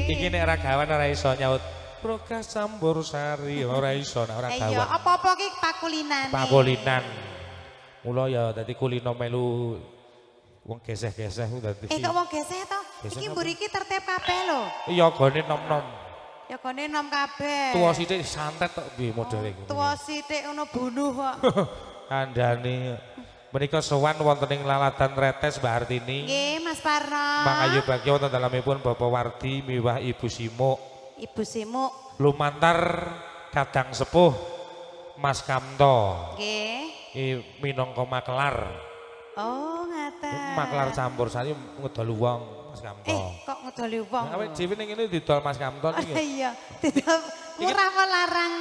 Iki nek ora gawan ora iso nyaut Prokas Campursari ora iso nek ora gawan. Iya, apa-apa ki pakulinan. Pakulinan. Mula ya dadi kulino melu wong geseh-geseh ku dadi. Kok wong geseh to? Iki mburiki tertib kabeh lho. Iya gone nom-nom. Ya gone nom kabeh. Tuwa sithik santet tok piye modele iku. Tuwa sithik ngono bunuh kok. Kandhane menika sowan wonten ing Lalatan Retes Mbak Hartini. Nggih, Mas Parno. Mang Ayu Bagya wonten dalamipun Bapak Wardi miwah Ibu Simuk. Ibu Simuk. Lumantar Kadang Sepuh Mas Kamto. Nggih. Minangka maklar. Oh, ngaten. Maklar Campursari ngedol wong Mas Kamto. Kok ngedoli wong? Awake dhewe ning ngene didol Mas Kamto niki. Iya, didol murah apa larang?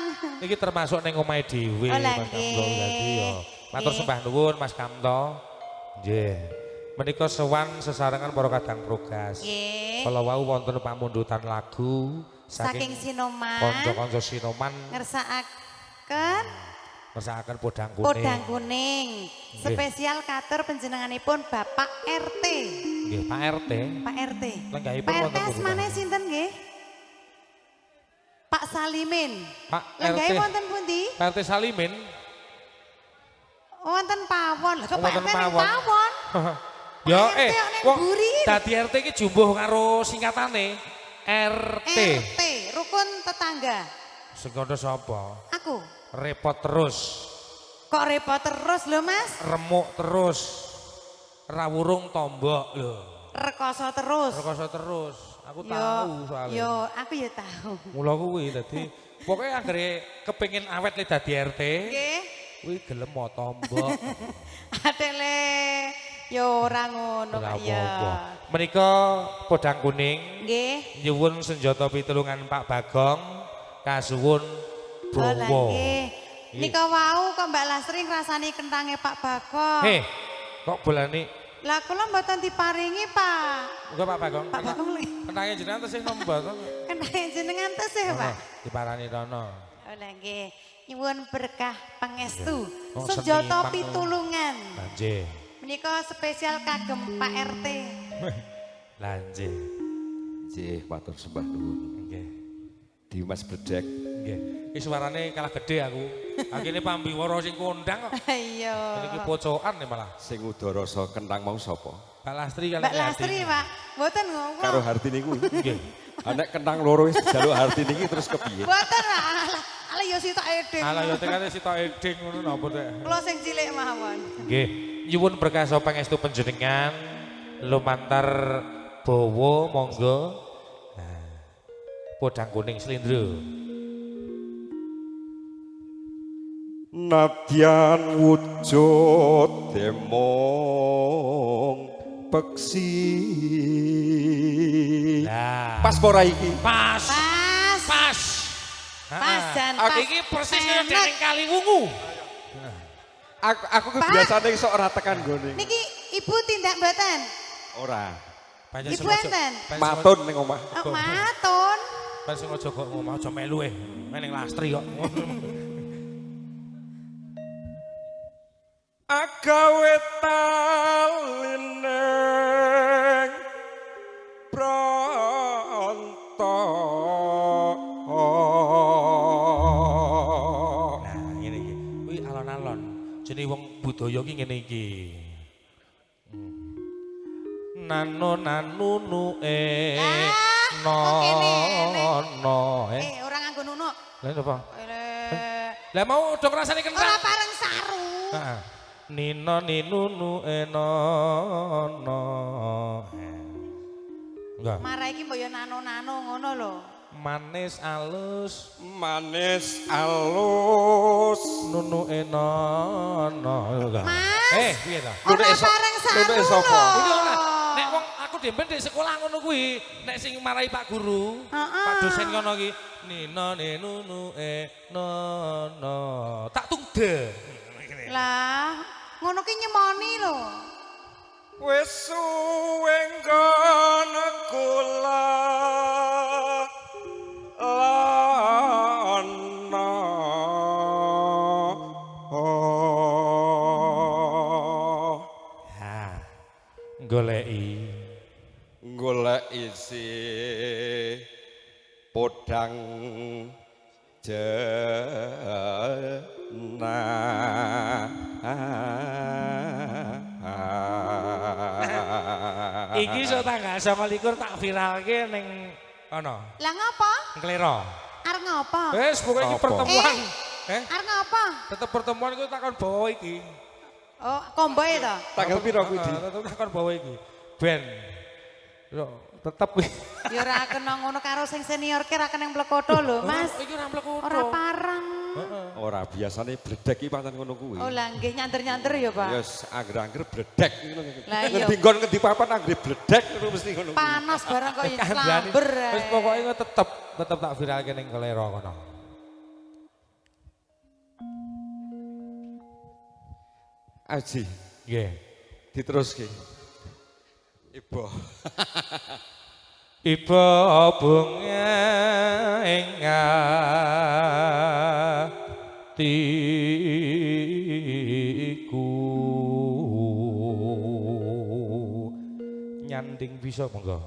Iki termasuk ning omahe dhewe Mas Kamto dadi ya. Matur sembah nuwun Mas Kamto. Nggih. Menika sowan sesarengan para kadang progas. Nggih. Kala wau wonten pamundutan lagu saking Sinoman. Kanca-kanca Sinoman ngersakaken podang kuning. Podang kuning. Spesial katur panjenenganipun Bapak RT. Nggih, Pak RT. Pak RT. Lenggahipun Pak RT wonten asmane sinten nggih? Pak Salimin. Pak Lenggahipun RT. wonten pundi? Pak RT Salimin. Wonten Pawon. Lah kok Pak Wonten RT ning Pawon. Pawon? Ya wong Buri. dadi RT iki jumbuh karo singkatane RT. RT, rukun tetangga. Sing kono sapa? Aku. Repot terus. Kok repot terus lho Mas? Remuk terus. Rawurung tombok lho. Rekoso terus. Rekoso terus. Aku Yo, tahu soalnya. Yo, aku ya tahu. Mula kuwi dadi pokoke anggere kepengin awet le dadi RT. Nggih. Kuwi gelem mo tombok. Adele yo ora ngono Ora kok ya. apa-apa. Menika podang kuning. Nggih. Nyuwun senjata pitulungan Pak Bagong kasuwun Oh, lah Browo. nggih. Nika wau kok Mbak Lastri ngrasani kentange Pak Bagong. Kok bolani? Lah kula mboten diparingi, Pak. Muga Pak Bagong. Pak Bagong lagi. Kentange jenengan tesih nombor. Kentange jenengan tesih, Pak. Diparani rono. Oh, lah nggih. Nyuwun berkah pangestu. Oh, Senjata seniman. pitulungan. Lanje. Menika spesial kagem Pak RT. Lanje. Nggih, matur sembah nuwun. Nggih. Dimas Bedek. Nggih. Iki suarane kalah gede aku. Akhirnya pambiwara sing kondang kok. Iya. Iki pocokan nih malah. Sing udara kentang mau sapa? Mbak Lastri kalau Mbak Lastri, Pak. Mboten ngomong. Karo Hartini kuwi. Nggih. Anek kentang loro wis jaluk Hartini iki terus kepiye? Mboten lah. Ala yo sitok edeng. Ala yo tekane sitok eding ngono napa teh. Kula sing cilik mawon. Nggih, nyuwun berkah pangestu panjenengan lumantar bawa monggo. Nah, podang kuning slindro. Nadyan wujud demong peksi. Lah, Pas pora iki. pas. Pas. Pas. Pas jan Aku pas. iki persis kaya Enak. dening Kaliwungu. Aku kebiasaan iso ora tekan gone. Niki Ibu tindak mboten? Ora. Ibu enten? Matun ning omah. Oh, matun. Pas sing aja kok ngomong aja melu meneng Lastri kok. Agawe talineng pronto. Nah, ngene iki. Kuwi alon-alon. Jenenge wong budaya ki ngene iki. Nano nanunu no. Ora nganggo nunuk. Lha napa? Ora Lah mau udah ngrasani kentang. pareng saru. Heeh. Nino ninunu no. Enggak. Marah iki mbok yo nano-nano ngono lho. Manis alus Manis alus. nunu no. Enggak. Mas. Piye to? Ora pareng saru. Nunuke sapa? lho. Nek wong aku demben di sekolah ngono kuwi, nek sing marahi Pak Guru, Heeh. Pak dosen ngono ki, nino nunu no. Tak tungde. Lah, ngono ki nyemoni lho. Wis suwe nggon kula lana golek isi podang Iki iso tanggal 29 tak viralke ning ana. Lah ngapa? Klero. Arep ngapa? Wes pokoke iki Apa? pertemuan. Arep ngapa? Tetep pertemuan iku takon bawa iki. Oh, komboe to. tanggal piro kuwi Di? Tetep takon bawa iki. Ben. Yo tetep kuwi. Ya ora kena ngono karo sing senior ki ra kena mlekoto lho, Mas. Iki ora mlekoto. Ora parang. Ora biasane bledek iki pancen ngono kuwi. Oh lah nggih nyanter-nyanter ya, Pak. Yes, angger-angger bledek ngono. Lah iya. Ngendi nggon ngendi papan angger bledek ngono mesti ngono. Panas barang kok Kandhani. lamber. Wis pokoke iku tetep tak viralke ning Klero kono. Aji, Nggih. diteruske. Ibu. Iba bunga ing atiku nyanding bisa monggo.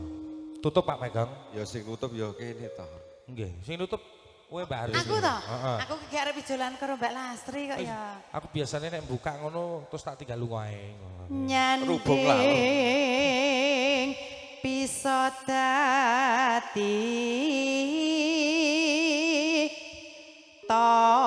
Tutup Pak Pegang. Ya sing nutup ya kene to. Nggih, sing nutup kowe Mbak Aris. Aku to. Heeh. Aku ki arep ijolan karo Mbak Lastri kok ya. Aku biasanya nek buka ngono terus tak tinggal lunga ae. Rubung lah. Nyanding bisa dadi tombo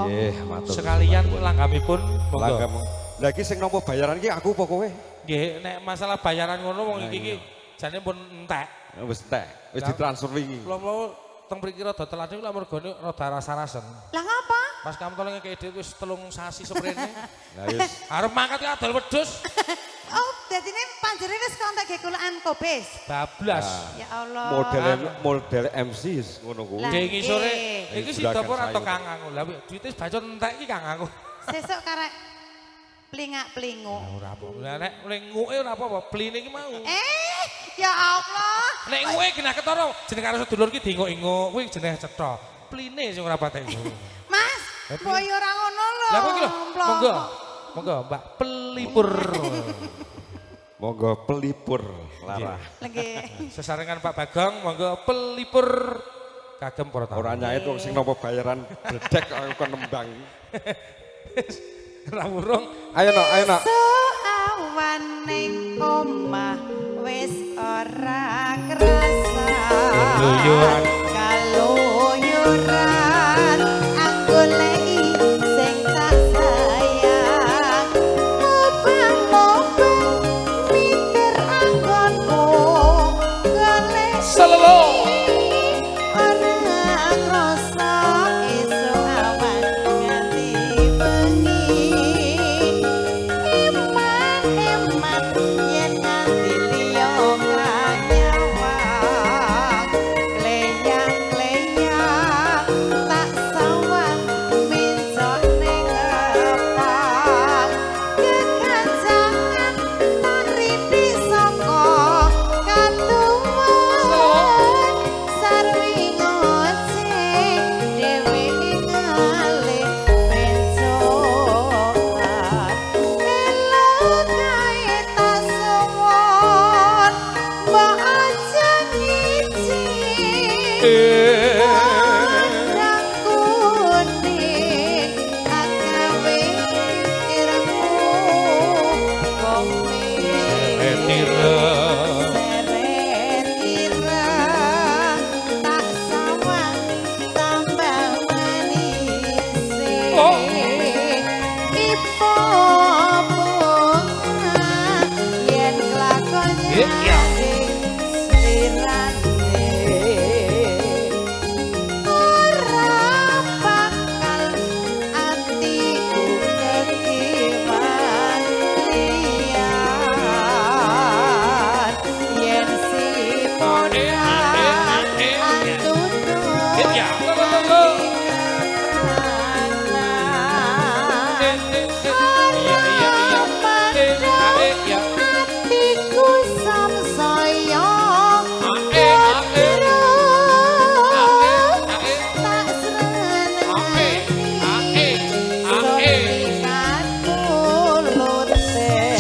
Nggih, matur. Sekalian langgamipun monggo. Langgam. Lah iki sing nampa bayaran iki aku apa kowe? Nggih, nek masalah bayaran ngono wong iki jane pun entek. Wis entek, wis ditransfer wingi. Kula teng mriki rada telat niku lak mergone rada rasa-rasen. lah ngapa? Mas Kamtol ngekeki dhewe wis 3 sasi seprene. Lah wis Arep mangkat ki adol wedhus. Oh, dadine panjere wis kontak ge kulaan kobes. Bablas. Ya Allah. model MC ngono kuwi. Lah, Nggih ngisore nggih. iki Juragan sida ora sayur. tok Kang Angu. Lah duite bacot entek iki Kang Angu. Sesuk karek plingak-plingu. Ora apa. Lah nek nguke ora apa-apa, pline iki mau. Ya Allah. Nek nguke kena ketara jeneng karo sedulur ki dienguk-enguk, kuwi jeneng cetha. Pline sing ora patek enguk. Mas, boyo ora ngono lho. Lah kok iki lho, monggo. Monggo Mbak pelipur. Monggo pelipur Lara. Lagi. Sesarengan Pak Bagong, monggo pelipur kagem para tamu. Ora nyait wong sing nampa bayaran bledek aku kon nembang. Ora urung. Ayo nak. So awan ning omah wis ora kerasa. Kaluyuran. Kaluyuran aku lei sing tak sayang. Lobang-lobang mikir anggonku golek Selelo. ora ngrasa esuk awan nganti bengi. Eman yen nganti liya nyawang leyang-leyang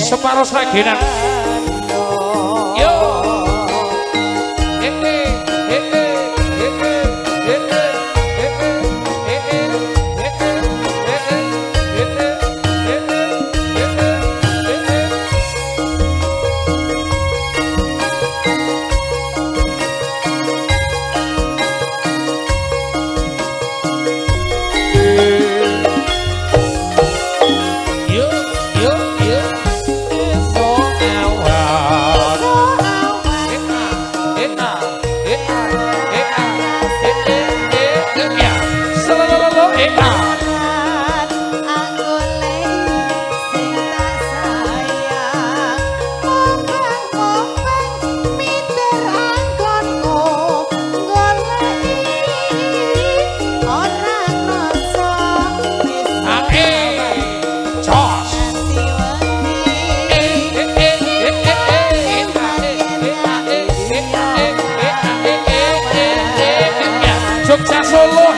Separuh sagenan. Yo. Jogja Solo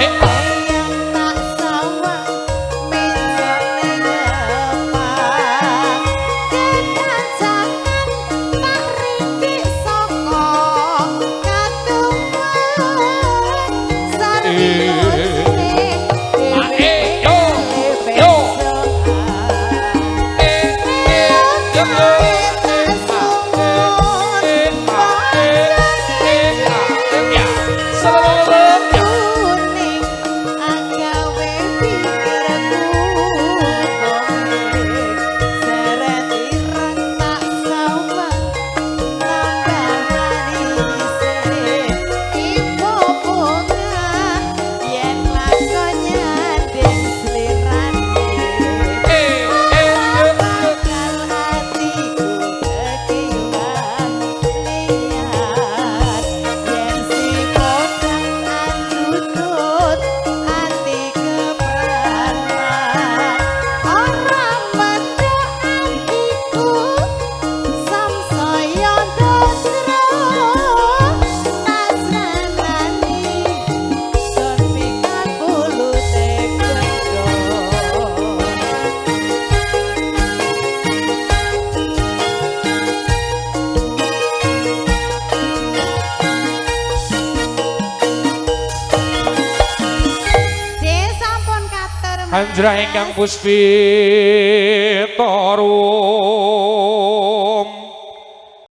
Anjra ingkang puspita